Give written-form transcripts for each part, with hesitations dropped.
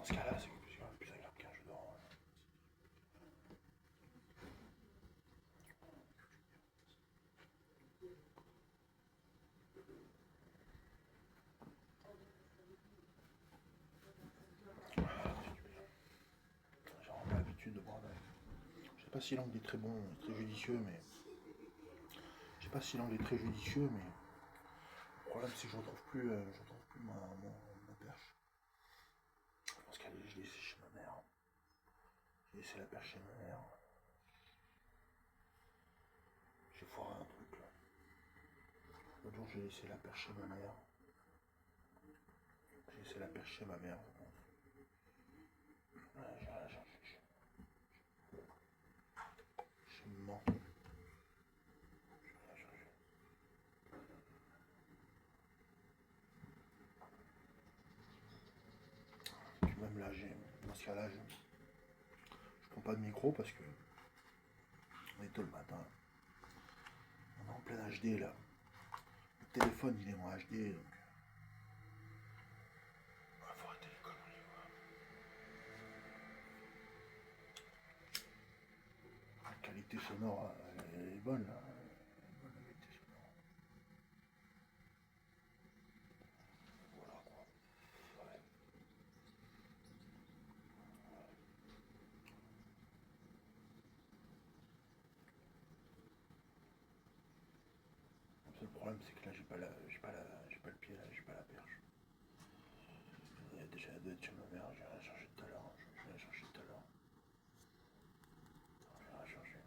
Dans ce cas-là, c'est quand même plus agréable qu'un jeu d'horreur. J'ai vraiment l'habitude de boire. Je sais pas si l'angle est très bon, très judicieux, mais. Je sais pas si l'angle est très judicieux, mais. Le problème, c'est que je retrouve plus ma perche. Je pense qu'elle je l'ai laissée chez ma mère. J'ai laissé la perche chez ma mère. J'ai foiré un truc là. L'autre jour, j'ai laissé la perche chez ma mère. J'ai laissé la perche chez ma mère, je pense. Ouais, j'ai rien cherché. Je mens. J'ai rien cherché. Puis même là, dans ce cas-là, je prends pas de micro parce que on est tôt le matin. On est en plein HD là. Le téléphone il est en HD donc. Faut arrêter les conneries. La qualité sonore elle est bonne là. Elle est bonne la qualité sonore. Voilà quoi. Ouais. Le seul problème c'est que là j'ai pas le pied là, j'ai pas la perche. Il y a déjà d'être chez ma mère, j'ai rien cherché tout à l'heure. Je vais la chercher tout à l'heure. Je vais la chercher.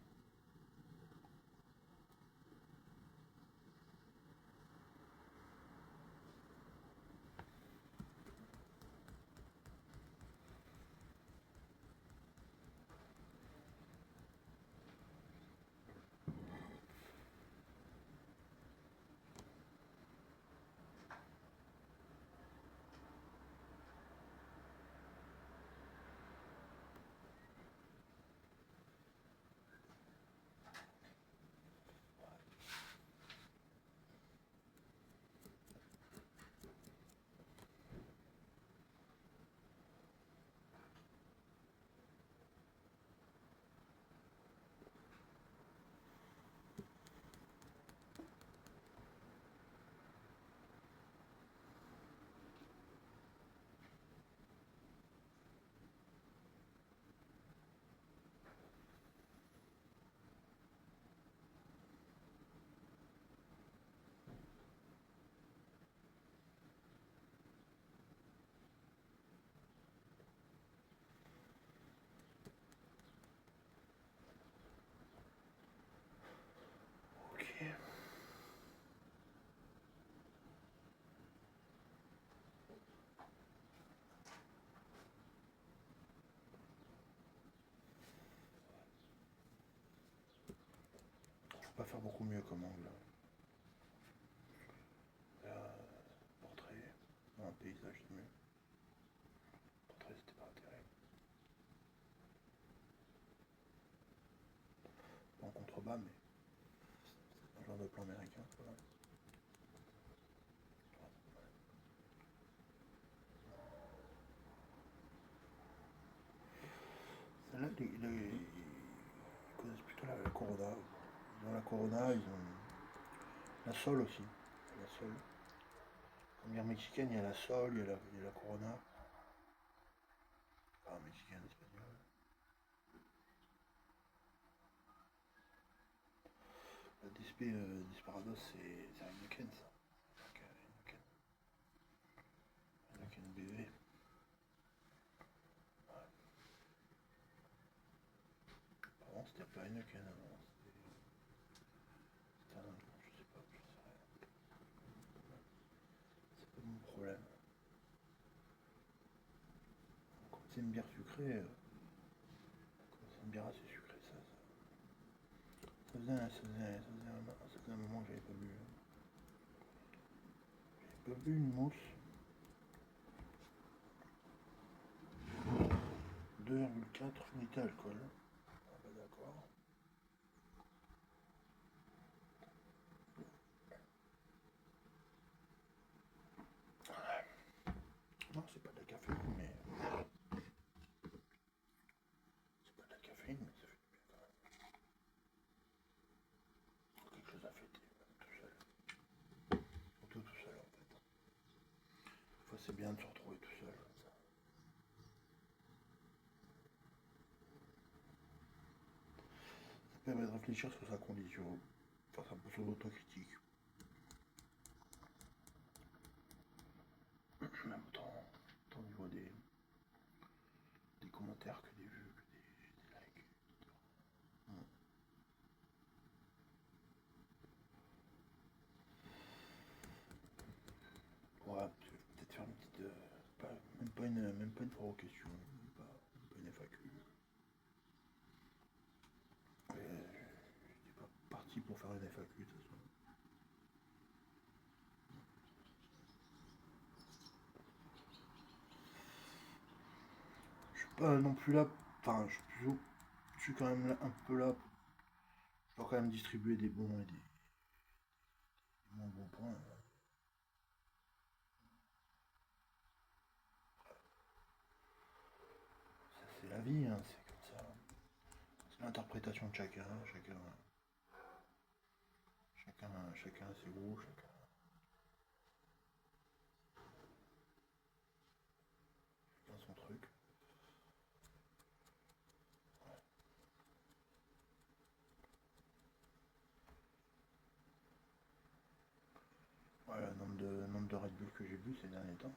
Ok. Je peux pas faire beaucoup mieux comme angle. Là, portrait, un paysage c'est mieux. Portrait c'était pas terrible. Pas en contrebas mais c'est un genre de plan américain. Voilà. Celle-là, ils connaissent plutôt la Corona. Ils ont la Corona, ils ont la Sol aussi. La Sol. En bière mexicaine, il y a la Sol, il y a la Corona. Ah, mexicaine, espagnole. La Desperados, c'est Heineken, ça. Heineken. Heineken BV. Avant, c'était pas Heineken avant. C'était un autre, je sais pas, je sais rien. C'est pas mon problème. Quand c'est une bière sucrée, quand c'est une bière assez sucrée, ça faisait un moment que j'avais pas bu. J'avais pas bu une mousse. 2,4 unités d'alcool. Ah bah d'accord. Non, c'est pas de la café, mais c'est bien de se retrouver tout seul comme ça. Ça permet de réfléchir sur sa condition, faire un peu sur l'autocritique. Même tant au niveau des commentaires que des vues, que des likes. Ouais, peut-être faire une petite. Même pas une provocation, même pas une FAQ. J'étais pas parti pour faire une FAQ de toute façon. Je suis pas non plus là. Enfin, je suis quand même là, un peu là. Je dois quand même distribuer des bons et des moins bons points. Ça, c'est la vie, hein, c'est comme ça. C'est l'interprétation de chacun. Chacun a ses goûts, chacun son truc. Ouais, le nombre de Red Bull que j'ai bu ces derniers temps.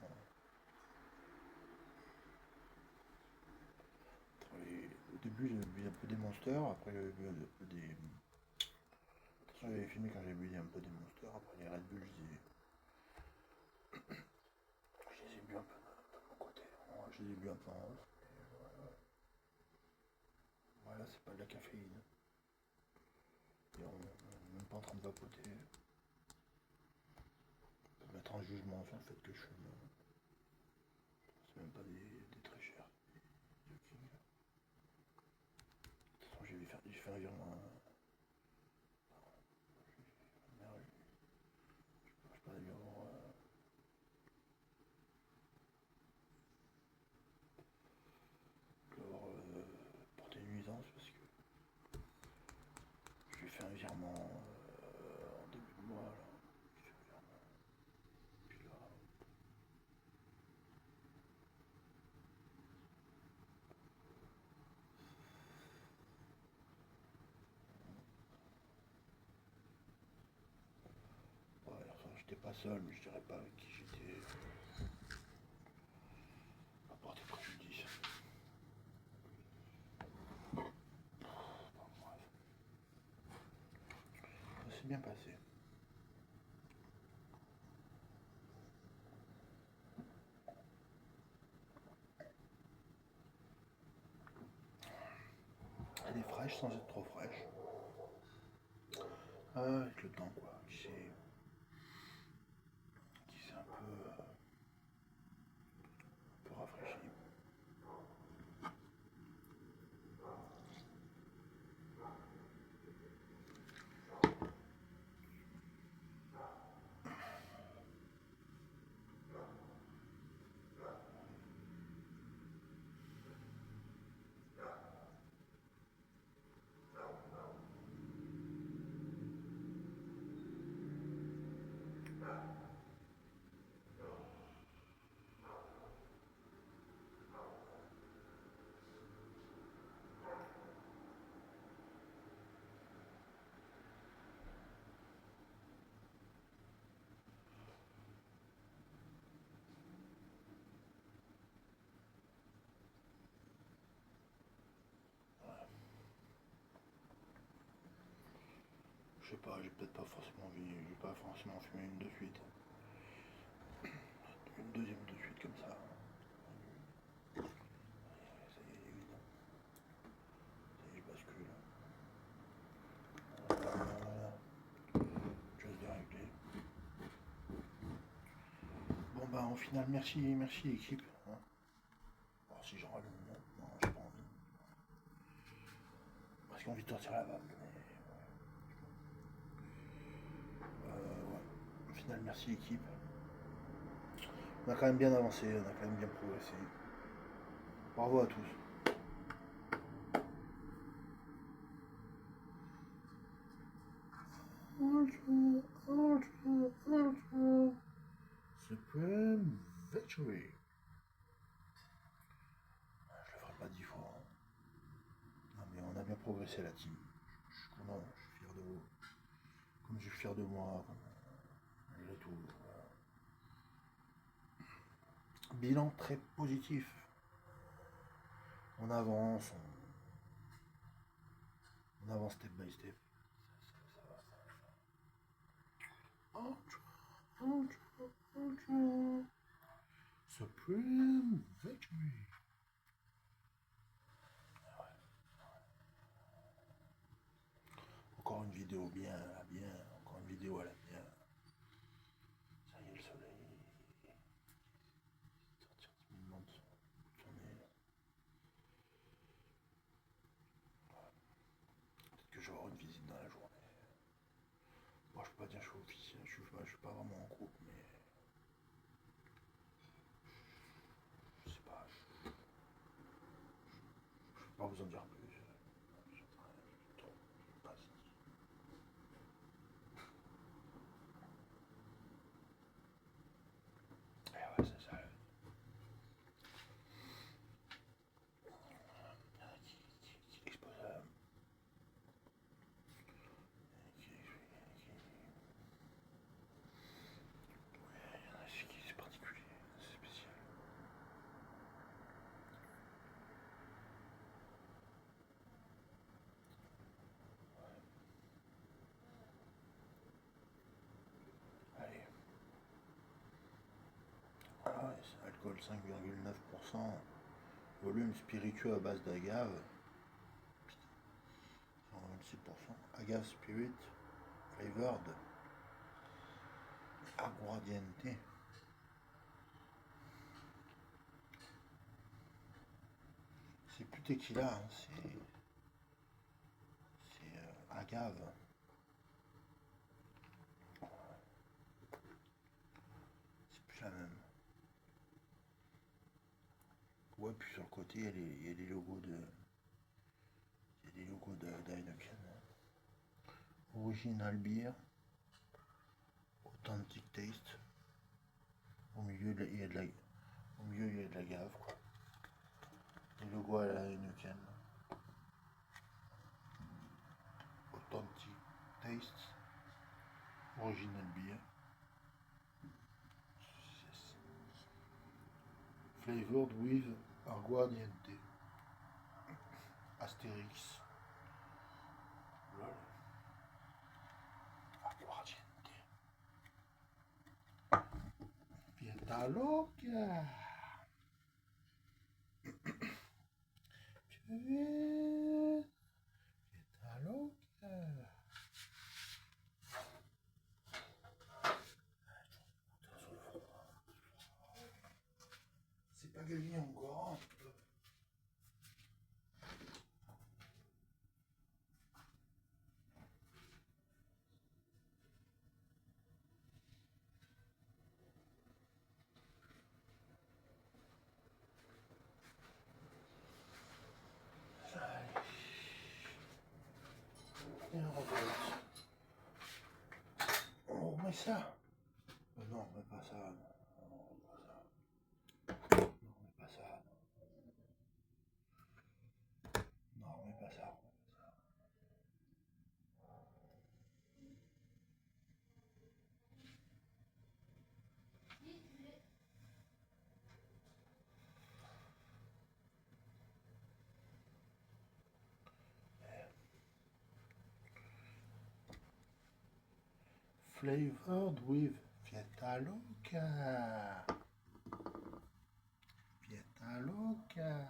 Au début, j'avais bu un peu des Monsters, après j'avais bu un peu des. De toute façon, j'avais filmé quand j'avais bu un peu des Monsters, après les Red Bull, je les ai bu un peu de mon côté. Ouais, je les ai bu un peu en off. Voilà, c'est pas de la caféine. Et on n'est même pas en train de vapoter. On peut mettre en jugement sur le fait que je fume. C'est même pas des très chers. De toute façon, j'ai fait un virement. Merde, je peux pas dire porter nuisance parce que je lui ai fait un virement en début de mois. Là. Je fais un virement. Puis là, ouais, enfin, j'étais pas seul, mais je dirais pas avec qui j'étais à porter préjudice. Bon, bref. Ça s'est bien passé. Elle est fraîche sans être trop fraîche. Avec le temps, quoi. Qui s'est un peu rafraîchi. Je sais pas, j'ai peut-être pas forcément envie, j'ai pas forcément fumé une de suite. Une deuxième de suite comme ça. Ça y est, évident. Ça y est, je bascule. Voilà. Chose de régler. Bon bah au final, merci l'équipe. Hein. Alors si j'en rallume, non, j'ai pas envie. Parce qu'on a envie de sortir la vape. Ouais. Au final, merci l'équipe. On a quand même bien avancé, on a quand même bien progressé. Bravo à tous. Ultra, ultra, ultra. Supreme Victory. victory. Je le ferai pas 10 fois. Hein. Non mais on a bien progressé la team. Je suis content, je suis fier de vous. Comme je suis fier de moi, malgré tout. Bilan très positif. On avance, on avance step by step. Supreme victory. Encore une vidéo bien, encore une vidéo à la bien. Ça y est, le soleil. Sortir timidement de son nez. Peut-être que je vais avoir une visite dans la journée. Moi, je peux pas dire que je suis officiel, je suis pas vraiment en groupe, mais je sais pas, je peux pas vous en dire plus. Et ouais, c'est ça. Qui expose c'est particulier, c'est spécial. Allez. Ah ouais, c'est alcool 5,9%, volume spiritueux à base d'agave, 126%, agave spirit, flavored, aguardiente. C'est plus tequila, hein, c'est agave. C'est plus la même. Ouais, puis sur le côté, il y a des logos de. Il y a des logos d'Heineken. Original beer. Authentic taste. Au milieu, il y a de la, au milieu, il y a de la gave, quoi. Les logos à la Heineken. Authentic taste. Original beer. Yes. Flavored with aguardiente. Astérix. Lol. Aguardiente. Fiesta loca. Fiesta loca. C'est pas gagné encore. Et on regrette. On remet ça. Non, on remet pas ça. Non, on remet pas ça. Non, on remet pas ça. Non, on remet pas ça. Flavored with Fiesta Loca. Fiesta Loca.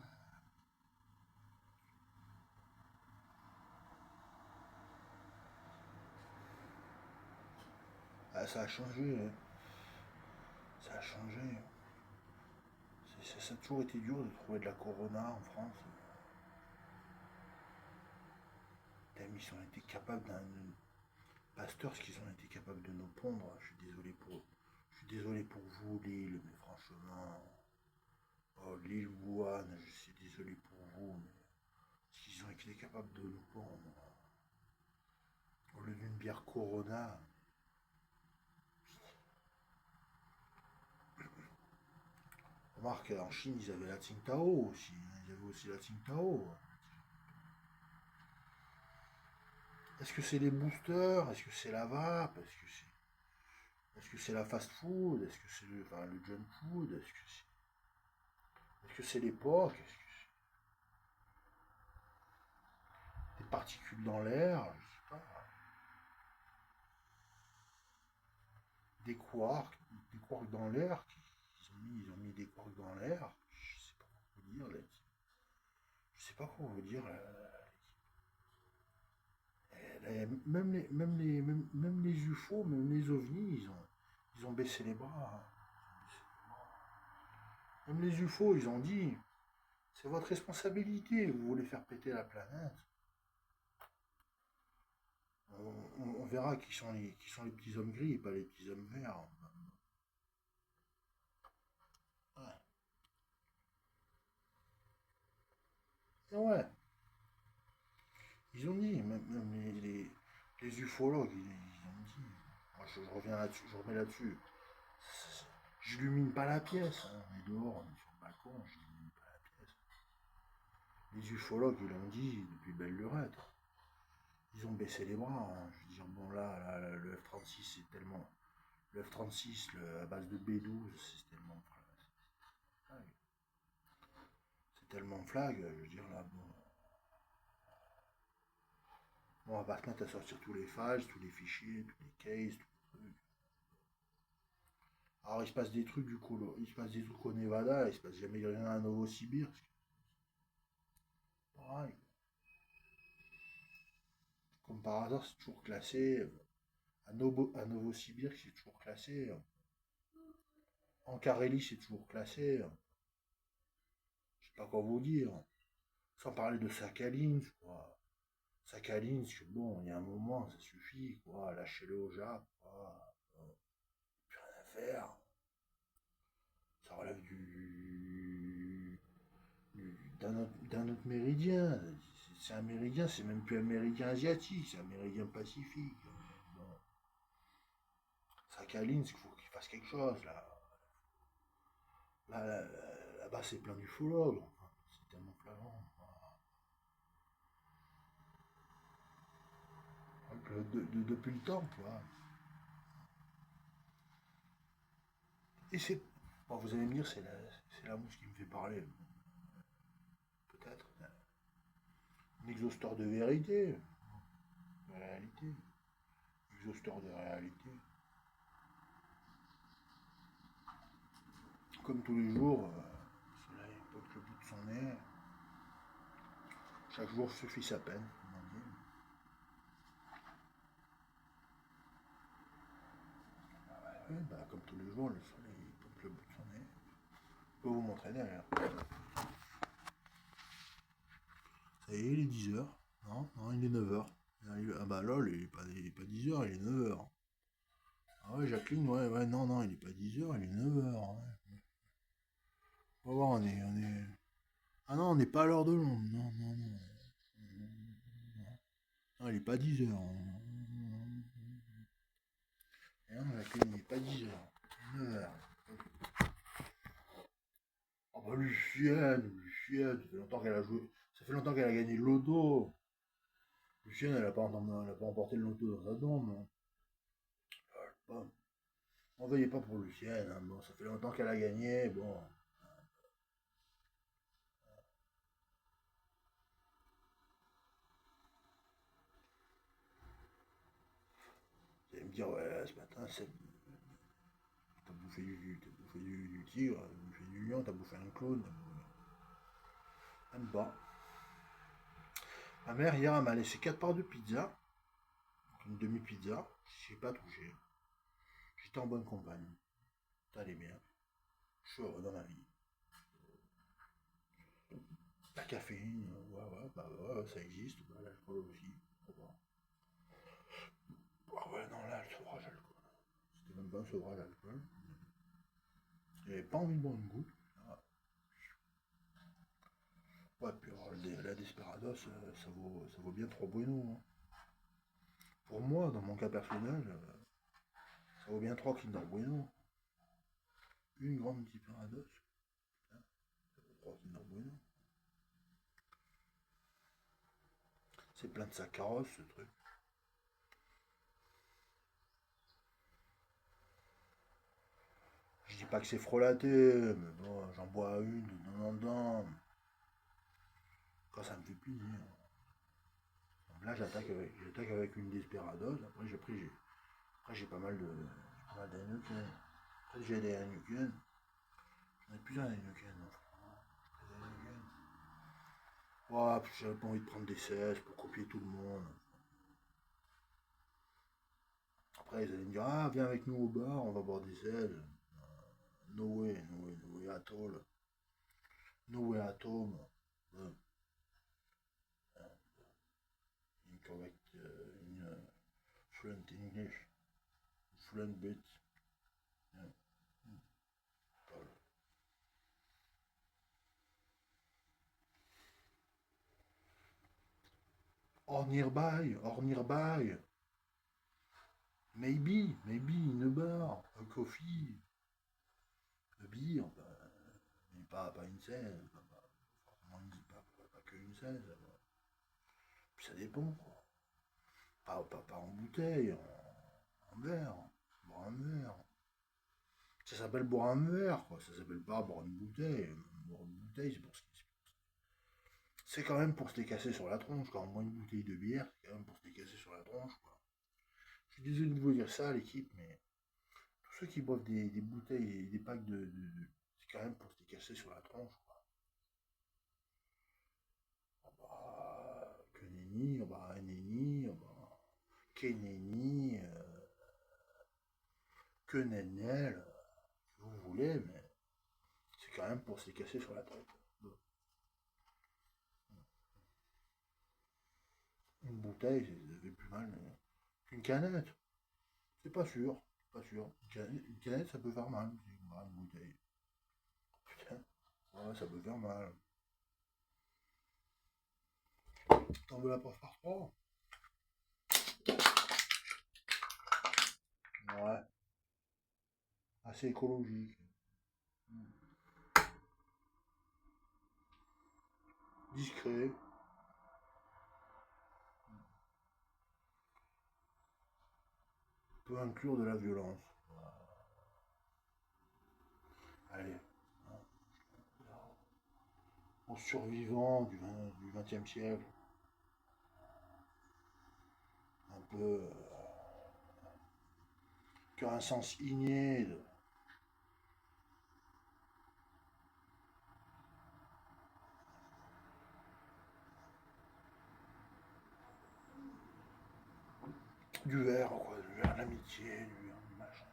Ah, ça a changé. Hein. Ça a changé. Ça a toujours été dur de trouver de la Corona en France. Ils ont été capables d'un. Pasteur, ce qu'ils ont été capables de nous pondre. Je suis désolé pour vous, Lille, mais franchement. Oh, Lille, Wuhan, je suis désolé pour vous, mais ce qu'ils ont été capables de nous pondre. Au lieu d'une bière Corona. Remarque, en Chine, ils avaient la Tsingtao aussi. Ils avaient aussi la Tsingtao. Est-ce que c'est les boosters? Est-ce que c'est la vape? Est-ce que c'est la fast food? Est-ce que c'est le junk food? Est-ce que c'est l'époque? Est-ce que c'est des particules dans l'air? Je sais pas. Des quarks? Des quarks dans l'air? Ils ont mis des quarks dans l'air? Je sais pas quoi vous dire, là. Je sais pas quoi vous dire. Même les UFO, même les ovnis, ils ont baissé les bras, hein. Même les UFO, ils ont dit, c'est votre responsabilité, vous voulez faire péter la planète. On verra qui sont les petits hommes gris et pas les petits hommes verts. Ouais. Et ouais, ils ont dit, même les ufologues, ils ont dit. Moi, je reviens là-dessus, je remets là-dessus. J'illumine pas la pièce, hein. On est dehors, on est sur le balcon, j'illumine pas la pièce. Les ufologues, ils l'ont dit depuis belle lurette. Ils ont baissé les bras, hein. Je veux dire, bon là, le F-36, c'est tellement. Le F-36, à base de B-12, c'est tellement. C'est tellement flag, je veux dire là, bon. Bon, on va pas se mettre à sortir tous les files, tous les fichiers, tous les cases, tous les trucs. Alors il se passe des trucs du coup, il se passe des trucs au Nevada, il se passe jamais rien à Novosibirsk. Pareil. Comme par hasard, c'est toujours classé. À Novosibirsk, c'est toujours classé. En Carélie, c'est toujours classé. Je sais pas quoi vous dire. Sans parler de Sakhalinsk, quoi. Sakhalinsk, bon, il y a un moment, ça suffit, quoi. Lâchez-le au Jap, quoi. Plus rien à faire. Ça relève d'un autre méridien. C'est un méridien, c'est même plus un méridien asiatique, c'est un méridien pacifique. Bon. Sakhalinsk, il faut qu'il fasse quelque chose, là. Là-bas, c'est plein d'ufologues. Enfin, c'est tellement flagrant. Depuis le temps, quoi. Et c'est. Bon, vous allez me dire, c'est la mouche qui me fait parler. Peut-être. Un exhausteur de vérité. De réalité. Exhausteur de réalité. Comme tous les jours, le soleil pointe le bout de son nez. Chaque jour suffit sa peine, comme on dit. Ouais, bah, comme tous les jours, le soleil pointe le bout de son nez. Je peux vous montrer derrière. Ça y est, il est 10 heures. Non, non, il est 9 heures. Ah bah lol, il est pas 10 heures, il est 9 heures. Ah ouais, Jacqueline, ouais, ouais, non, non, il est pas 10 heures, il est 9 heures. Ouais. On va voir, on est. Ah non, on n'est pas à l'heure de Londres. Non, non, non. Non, il est pas 10 heures. Non, Jacqueline, il est pas 10 heures. 9 heures. Oh bah Lucienne, ça fait longtemps qu'elle a joué. Ça fait longtemps qu'elle a gagné le loto. Lucienne, elle a pas emporté le loto dans sa tombe, hein. Bon, on veillait pas pour Lucienne, hein. Bon, ça fait longtemps qu'elle a gagné. Bon, vous allez me dire, ouais, ce matin, t'as bouffé du tigre, t'as bouffé du lion, t'as bouffé un clown. Même pas. Ma mère, hier, elle m'a laissé 4 parts de pizza, une demi-pizza. Je n'ai pas touché. J'étais en bonne compagnie. Ça allait bien. Je suis heureux dans ma vie. La caféine, ouais, ouais, bah ouais, ça existe. Bah, l'alcool aussi. Ah ouais, non, là, le sevrage alcool. C'était même pas un sevrage alcool. J'avais pas envie de boire une goutte. Ah. Ouais, puis alors, la Desperados, ça vaut bien 3 Bueno, hein. Pour moi, dans mon cas personnel, ça vaut bien 3 Kinder Bueno. Une grande Desperados. Oh, Kinder Bueno. C'est plein de saccharose, ce truc. Je dis pas que c'est frelaté, mais bon, j'en bois une de temps en temps, quand ça me fait plaisir. Donc là, j'attaque avec une Desperados. Après, j'ai pas mal d'Heineken. Après, j'ai des Heineken. J'en ai plusieurs Heineken. Ouais, j'avais pas envie de prendre des 16 pour copier tout le monde. Après, ils allaient me dire, ah, viens avec nous au bar, on va boire des 16. No way, no way, no way at all. No way at home. Ouais. Une correct, fluent English. Fluent bit. Yeah. Voilà. Or nearby. Maybe in a bar, a coffee, a beer, mais pas une 16, pas que une 16. Puis ça dépend, quoi. Pas en bouteille, en verre. Boire un verre. Ça s'appelle boire un verre, quoi. Ça s'appelle pas boire une bouteille. Boire une bouteille, c'est quand même pour se les casser sur la tronche. Quand on boit une bouteille de bière, c'est quand même pour se les casser sur la tronche, quoi. Je suis désolé de vous dire ça, l'équipe, mais tous ceux qui boivent des bouteilles et des packs c'est quand même pour se les casser sur la tronche, quoi. Ah bah, que nenni, ah bah, nenni, ah bah, que nenni, que nenel, si vous voulez, mais c'est quand même pour se les casser sur la tronche. Une bouteille, ça fait plus mal qu'une canette. C'est pas sûr, pas sûr. Une canette, ça peut faire mal, une bouteille. Putain, ouais, ça peut faire mal. T'en veux la preuve par trois? Ouais, assez écologique. Discret. Peut inclure de la violence. Allez, en survivant du 20e siècle, un peu qui a un sens igné du verre, quoi, du verre d'amitié, du verre de machin.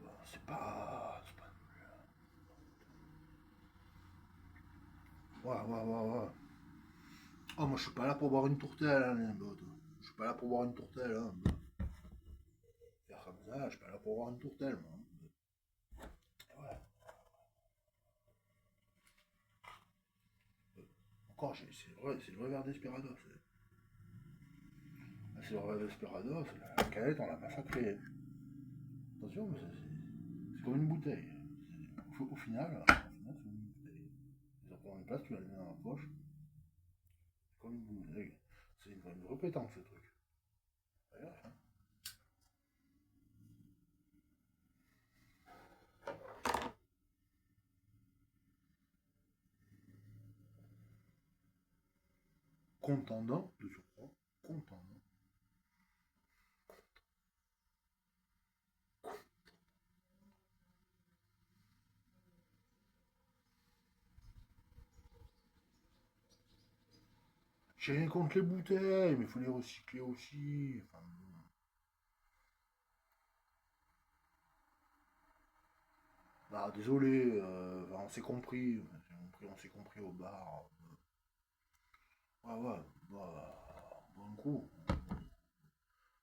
Bah, c'est pas. Ouais, ouais, ouais, ouais. Oh, moi je suis pas là pour boire une tourtelle, hein, les potes. Je suis pas là pour boire une tourtelle, hein. Faire comme ça, je suis pas là pour boire une tourtelle, moi. Ouais. Encore, c'est le vrai verre d'Esperados. C'est le vrai d'Esperados, la canette, on l'a massacrée. Attention, mais c'est comme une bouteille. Au final, c'est une bouteille. Ça prend une place, tu la mets dans la poche. C'est comme une bouteille. C'est une vraie pétanque, ce truc. D'ailleurs, hein. Contendant, de surcroît. Contendant. J'ai rien contre les bouteilles, mais il faut les recycler aussi. Enfin, bon. Ah, désolé, on s'est compris au bar. Ouais, ouais, bah, bon coup.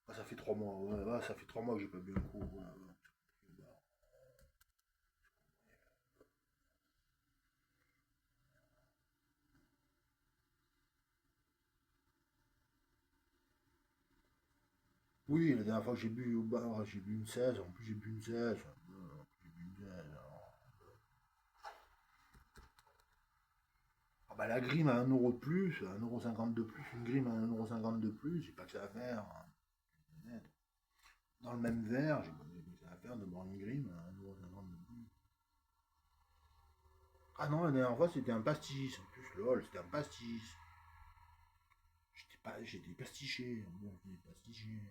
Ah, ça fait 3 mois, ouais, ouais, ça fait 3 mois que j'ai pas bu un coup. Ouais, ouais. Oui, la dernière fois que j'ai bu au bar, j'ai bu une 16, en plus j'ai bu une 16. J'ai bu une 16, alors. bah la grime à 1 € de plus, 1,50 € de plus, une grime à 1,50 € de plus, j'ai pas que ça à faire. Dans le même verre, j'ai pas que ça à faire de boire une grime à 1,50 € de plus. Ah non, la dernière fois c'était un pastis, en plus lol, c'était un pastis. J'étais pastiché, j'étais pastiché.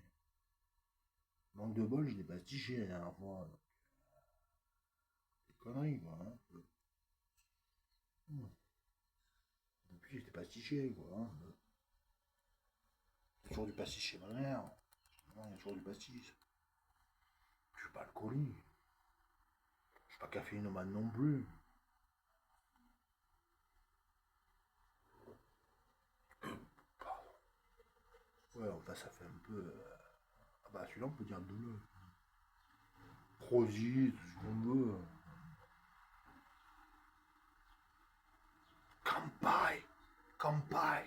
Manque de bol, j'étais pastiché la dernière fois. C'est connerie quoi. Hein. Depuis j'étais pastiché quoi. Hein. Il y a toujours du pastis chez ma mère. Il y a toujours du pastis. Je suis pas alcoolique. Je suis pas caféinomane non plus. Ouais, enfin ça fait un peu. Ah bah celui-là on peut dire de l'eau. Prosit, tout ce qu'on veut. Kampai! Kampai!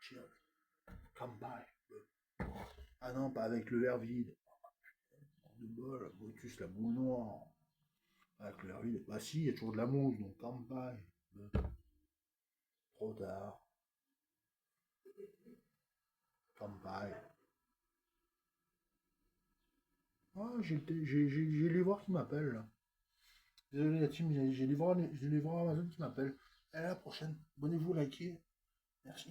Cheers. Kampai. Ah non, pas avec le verre vide. De bol, Brutus la boule noire. Avec le verre vide. Bah si, il y a toujours de la mousse, donc Kampai. Trop tard. Kampai. Ah, j'ai les voir qui m'appellent là. Désolé la team, j'ai les voir Amazon qui m'appellent. À la prochaine. Abonnez-vous, likez. Merci.